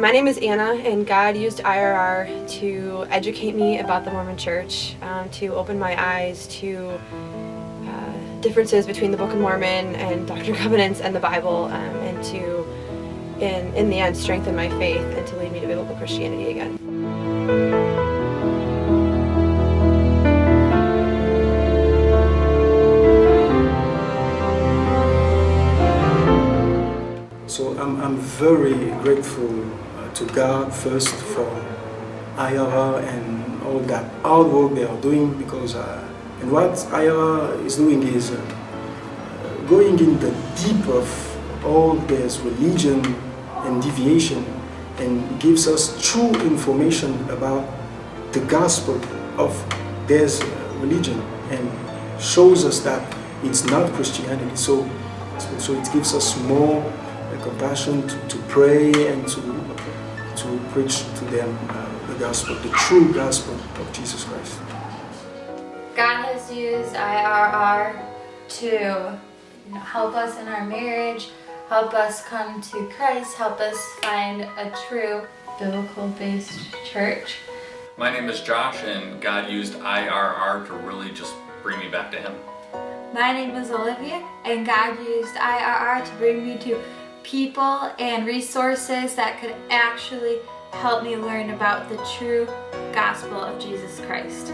My name is Anna, and God used IRR to educate me about the Mormon Church, to open my eyes to differences between the Book of Mormon and Doctrine and Covenants and the Bible, and to, in the end, strengthen my faith and to lead me to biblical Christianity again. So I'm very grateful to God first for IRR and all that hard work they are doing, because and what IRR is doing is going in the deep of all this religion and deviation, and gives us true information about the gospel of this religion, and shows us that it's not Christianity. So it gives us more compassion to pray and to preach to them the gospel, the true gospel of Jesus Christ. God has used IRR to help us in our marriage, help us come to Christ, help us find a true biblical-based church. My name is Josh, and God used IRR to really just bring me back to Him. My name is Olivia, and God used IRR to bring me to people and resources that could actually help me learn about the true gospel of Jesus Christ.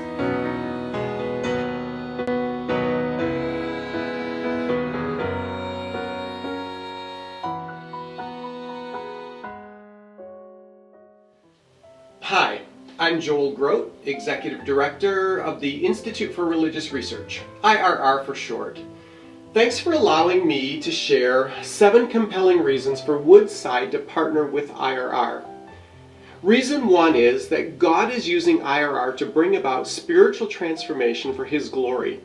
Hi, I'm Joel Grote, Executive Director of the Institute for Religious Research, IRR for short. Thanks for allowing me to share 7 compelling reasons for Woodside to partner with IRR. Reason 1 is that God is using IRR to bring about spiritual transformation for His glory.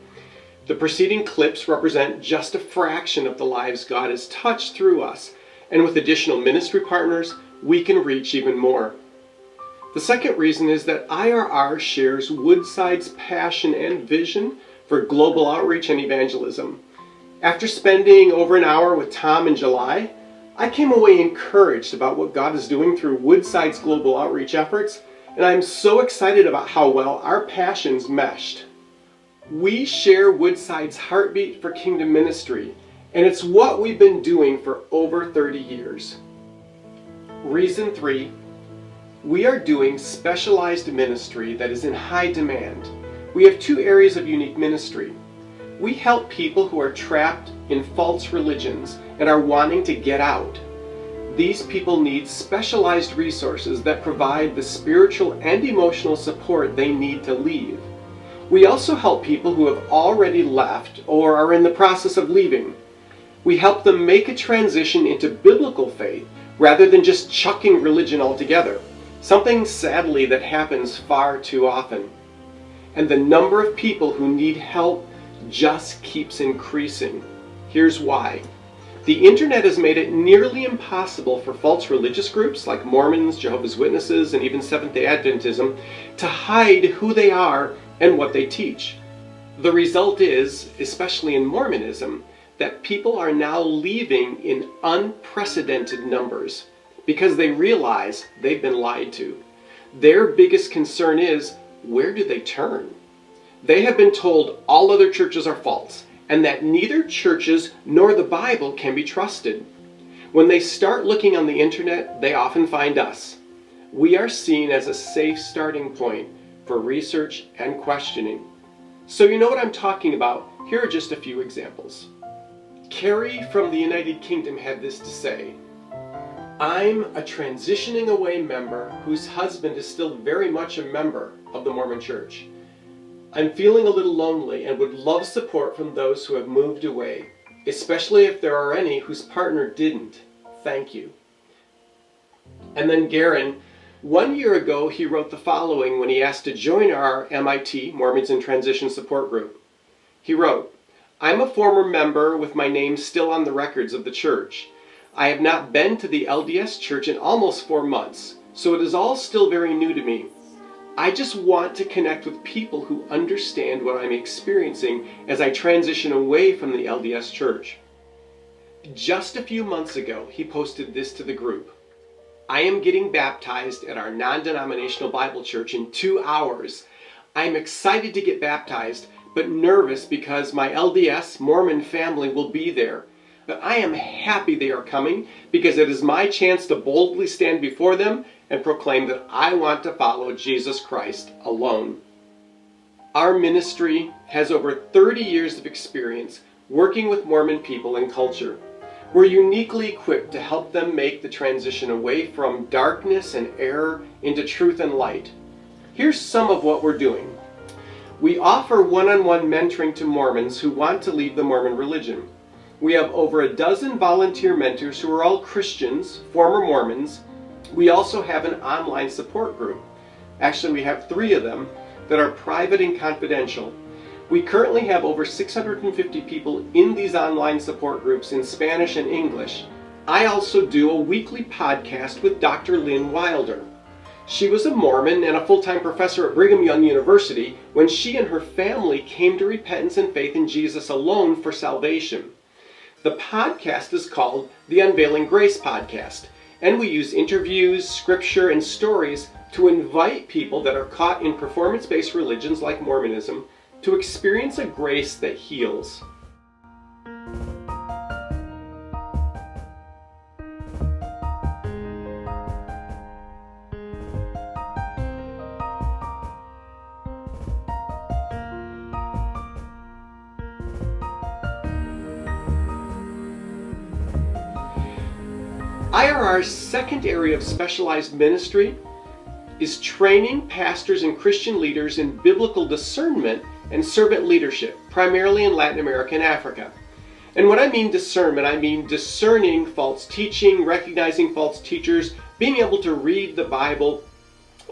The preceding clips represent just a fraction of the lives God has touched through us, and with additional ministry partners, we can reach even more. The second reason is that IRR shares Woodside's passion and vision for global outreach and evangelism. After spending over an hour with Tom in July, I came away encouraged about what God is doing through Woodside's global outreach efforts, and I'm so excited about how well our passions meshed. We share Woodside's heartbeat for kingdom ministry, and it's what we've been doing for over 30 years. Reason 3, we are doing specialized ministry that is in high demand. We have 2 areas of unique ministry. We help people who are trapped in false religions and are wanting to get out. These people need specialized resources that provide the spiritual and emotional support they need to leave. We also help people who have already left or are in the process of leaving. We help them make a transition into biblical faith rather than just chucking religion altogether, something sadly that happens far too often. And the number of people who need help just keeps increasing. Here's why. The internet has made it nearly impossible for false religious groups like Mormons, Jehovah's Witnesses, and even Seventh-day Adventism to hide who they are and what they teach. The result is, especially in Mormonism, that people are now leaving in unprecedented numbers because they realize they've been lied to. Their biggest concern is, where do they turn? They have been told all other churches are false, and that neither churches nor the Bible can be trusted. When they start looking on the internet, they often find us. We are seen as a safe starting point for research and questioning. So you know what I'm talking about. Here are just a few examples. Carrie from the United Kingdom had this to say: I'm a transitioning away member whose husband is still very much a member of the Mormon Church. I'm feeling a little lonely and would love support from those who have moved away, especially if there are any whose partner didn't. Thank you. And then Garen, 1 year ago, he wrote the following when he asked to join our MIT, Mormons in Transition Support Group. He wrote, I'm a former member with my name still on the records of the church. I have not been to the LDS church in almost 4 months, so it is all still very new to me. I just want to connect with people who understand what I'm experiencing as I transition away from the LDS church. Just a few months ago, he posted this to the group. I am getting baptized at our non-denominational Bible church in 2 hours. I'm excited to get baptized, but nervous because my LDS Mormon family will be there. But I am happy they are coming because it is my chance to boldly stand before them and proclaim that I want to follow Jesus Christ alone. Our ministry has over 30 years of experience working with Mormon people and culture. We're uniquely equipped to help them make the transition away from darkness and error into truth and light. Here's some of what we're doing. We offer one-on-one mentoring to Mormons who want to leave the Mormon religion. We have over a dozen volunteer mentors who are all Christians, former Mormons. We also have an online support group. Actually, we have 3 of them that are private and confidential. We currently have over 650 people in these online support groups in Spanish and English. I also do a weekly podcast with Dr. Lynn Wilder. She was a Mormon and a full-time professor at Brigham Young University when she and her family came to repentance and faith in Jesus alone for salvation. The podcast is called the Unveiling Grace Podcast, and we use interviews, scripture, and stories to invite people that are caught in performance-based religions like Mormonism to experience a grace that heals. IRR's second area of specialized ministry is training pastors and Christian leaders in biblical discernment and servant leadership, primarily in Latin America and Africa. And when I mean discernment, I mean discerning false teaching, recognizing false teachers, being able to read the Bible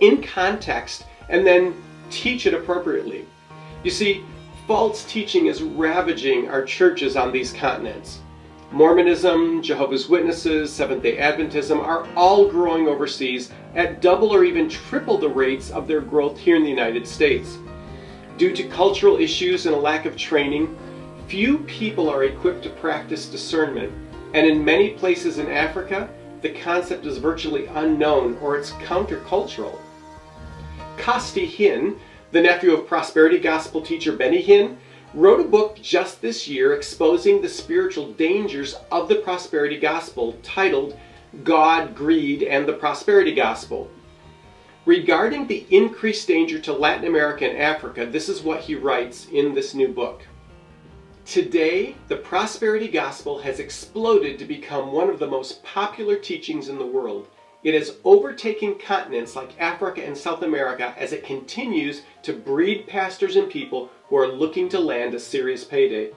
in context and then teach it appropriately. You see, false teaching is ravaging our churches on these continents. Mormonism, Jehovah's Witnesses, Seventh-day Adventism are all growing overseas at double or even triple the rates of their growth here in the United States. Due to cultural issues and a lack of training, few people are equipped to practice discernment, and in many places in Africa, the concept is virtually unknown or it's countercultural. Costi Hinn, the nephew of prosperity gospel teacher Benny Hinn, wrote a book just this year exposing the spiritual dangers of the prosperity gospel titled God, Greed, and the Prosperity Gospel. Regarding the increased danger to Latin America and Africa, this is what he writes in this new book. Today, the prosperity gospel has exploded to become one of the most popular teachings in the world. It has overtaken continents like Africa and South America as it continues to breed pastors and people who are looking to land a serious payday.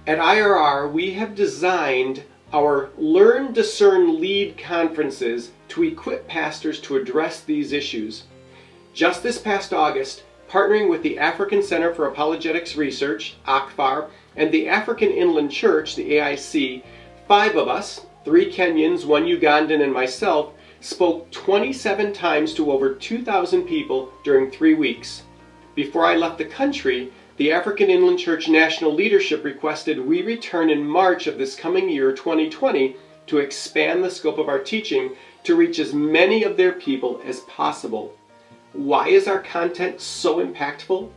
At IRR, we have designed our Learn, Discern, Lead conferences to equip pastors to address these issues. Just this past August, partnering with the African Center for Apologetics Research, ACFAR, and the African Inland Church, the AIC, 5 of us, 3 Kenyans, 1 Ugandan, and myself, spoke 27 times to over 2,000 people during 3 weeks. Before I left the country, the African Inland Church National Leadership requested we return in March of this coming year, 2020, to expand the scope of our teaching to reach as many of their people as possible. Why is our content so impactful?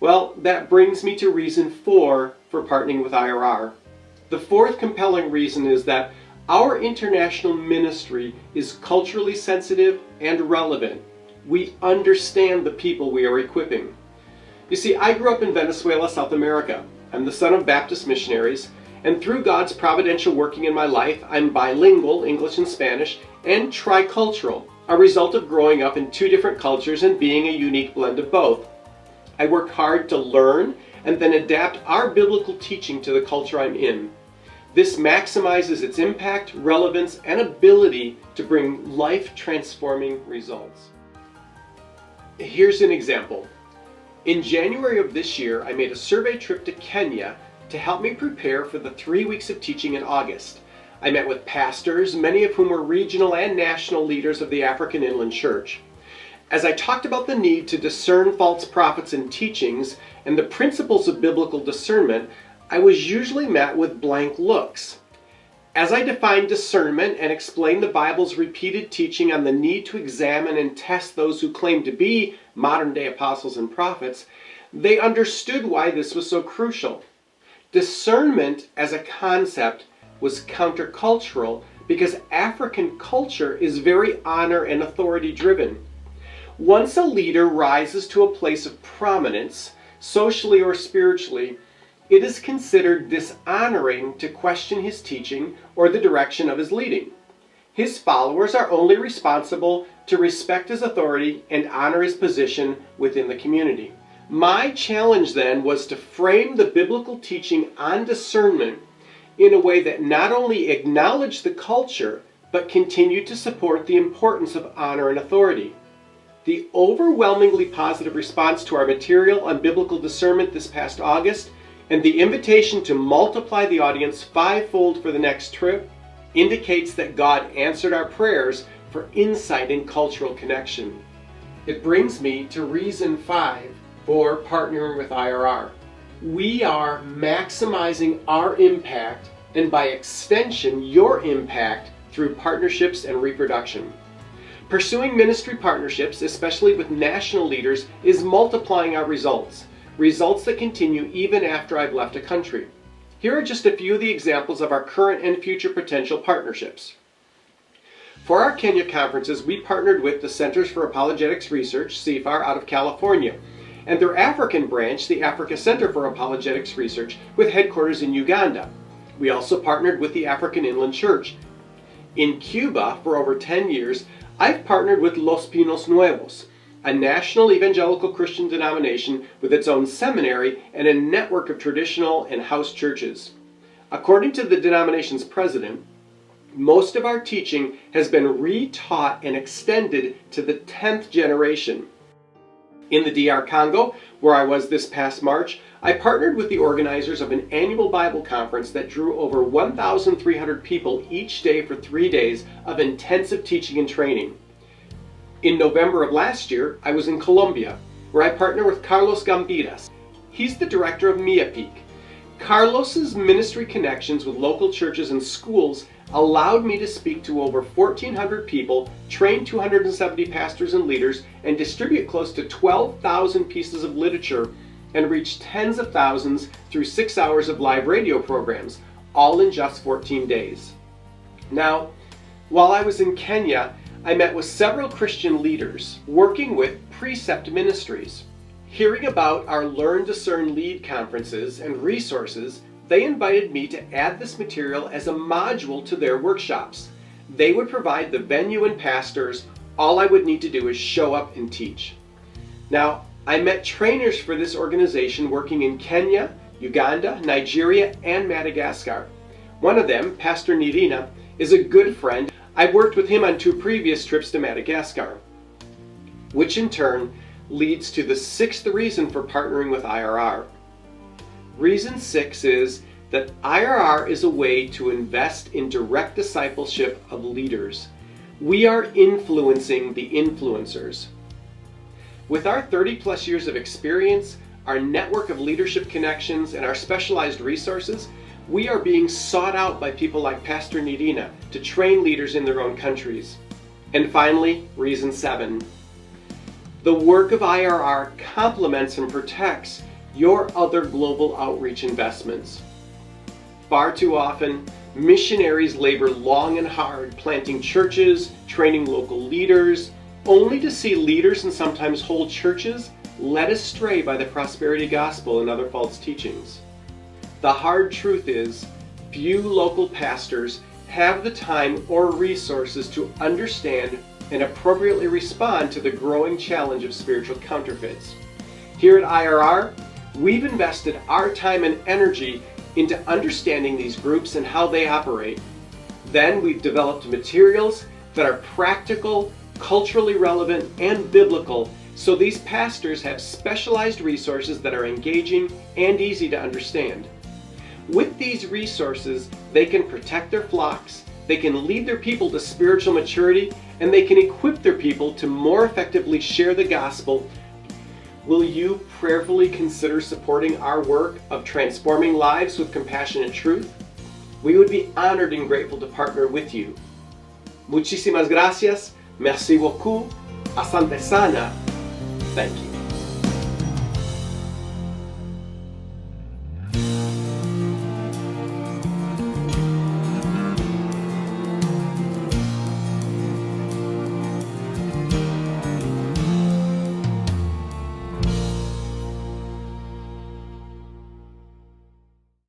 Well, that brings me to reason 4 for partnering with IRR. The 4th compelling reason is that our international ministry is culturally sensitive and relevant. We understand the people we are equipping. You see, I grew up in Venezuela, South America. I'm the son of Baptist missionaries, and through God's providential working in my life, I'm bilingual, English and Spanish, and tricultural, a result of growing up in 2 different cultures and being a unique blend of both. I work hard to learn and then adapt our biblical teaching to the culture I'm in. This maximizes its impact, relevance, and ability to bring life-transforming results. Here's an example. In January of this year, I made a survey trip to Kenya to help me prepare for the 3 weeks of teaching in August. I met with pastors, many of whom were regional and national leaders of the African Inland Church. As I talked about the need to discern false prophets and teachings and the principles of biblical discernment, I was usually met with blank looks. As I define discernment and explain the Bible's repeated teaching on the need to examine and test those who claim to be modern-day apostles and prophets, they understood why this was so crucial. Discernment as a concept was countercultural because African culture is very honor and authority driven. Once a leader rises to a place of prominence, socially or spiritually, it is considered dishonoring to question his teaching or the direction of his leading. His followers are only responsible to respect his authority and honor his position within the community. My challenge then was to frame the biblical teaching on discernment in a way that not only acknowledged the culture, but continued to support the importance of honor and authority. The overwhelmingly positive response to our material on biblical discernment this past August and the invitation to multiply the audience fivefold for the next trip indicates that God answered our prayers for insight and cultural connection. It brings me to reason 5 for partnering with IRR. We are maximizing our impact and by extension your impact through partnerships and reproduction. Pursuing ministry partnerships, especially with national leaders, is multiplying our results that continue even after I've left a country. Here are just a few of the examples of our current and future potential partnerships. For our Kenya conferences, we partnered with the Centers for Apologetics Research, CFAR, out of California, and their African branch, the Africa Center for Apologetics Research, with headquarters in Uganda. We also partnered with the African Inland Church. In Cuba, for over 10 years, I've partnered with Los Pinos Nuevos, a national evangelical Christian denomination with its own seminary and a network of traditional and house churches. According to the denomination's president, most of our teaching has been retaught and extended to the 10th generation. In the DR Congo, where I was this past March, I partnered with the organizers of an annual Bible conference that drew over 1,300 people each day for 3 days of intensive teaching and training. In November of last year, I was in Colombia, where I partnered with Carlos Gambiras. He's the director of MIAPIC. Carlos's ministry connections with local churches and schools allowed me to speak to over 1,400 people, train 270 pastors and leaders, and distribute close to 12,000 pieces of literature and reach tens of thousands through 6 hours of live radio programs, all in just 14 days. Now, while I was in Kenya, I met with several Christian leaders working with Precept Ministries. Hearing about our Learn, Discern, Lead conferences and resources, they invited me to add this material as a module to their workshops. They would provide the venue and pastors. All I would need to do is show up and teach. Now, I met trainers for this organization working in Kenya, Uganda, Nigeria, and Madagascar. One of them, Pastor Nirina, is a good friend. I've worked with him on 2 previous trips to Madagascar, which in turn leads to the 6th reason for partnering with IRR. Reason 6 is that IRR is a way to invest in direct discipleship of leaders. We are influencing the influencers. With our 30+ years of experience, our network of leadership connections, and our specialized resources, we are being sought out by people like Pastor Nirina to train leaders in their own countries. And finally, reason 7. The work of IRR complements and protects your other global outreach investments. Far too often, missionaries labor long and hard planting churches, training local leaders, only to see leaders and sometimes whole churches led astray by the prosperity gospel and other false teachings. The hard truth is, few local pastors have the time or resources to understand and appropriately respond to the growing challenge of spiritual counterfeits. Here at IRR, we've invested our time and energy into understanding these groups and how they operate. Then we've developed materials that are practical, culturally relevant, and biblical, so these pastors have specialized resources that are engaging and easy to understand. With these resources, they can protect their flocks, they can lead their people to spiritual maturity, and they can equip their people to more effectively share the gospel. Will you prayerfully consider supporting our work of transforming lives with compassionate truth? We would be honored and grateful to partner with you. Muchísimas gracias. Merci beaucoup. Asante sana. Thank you.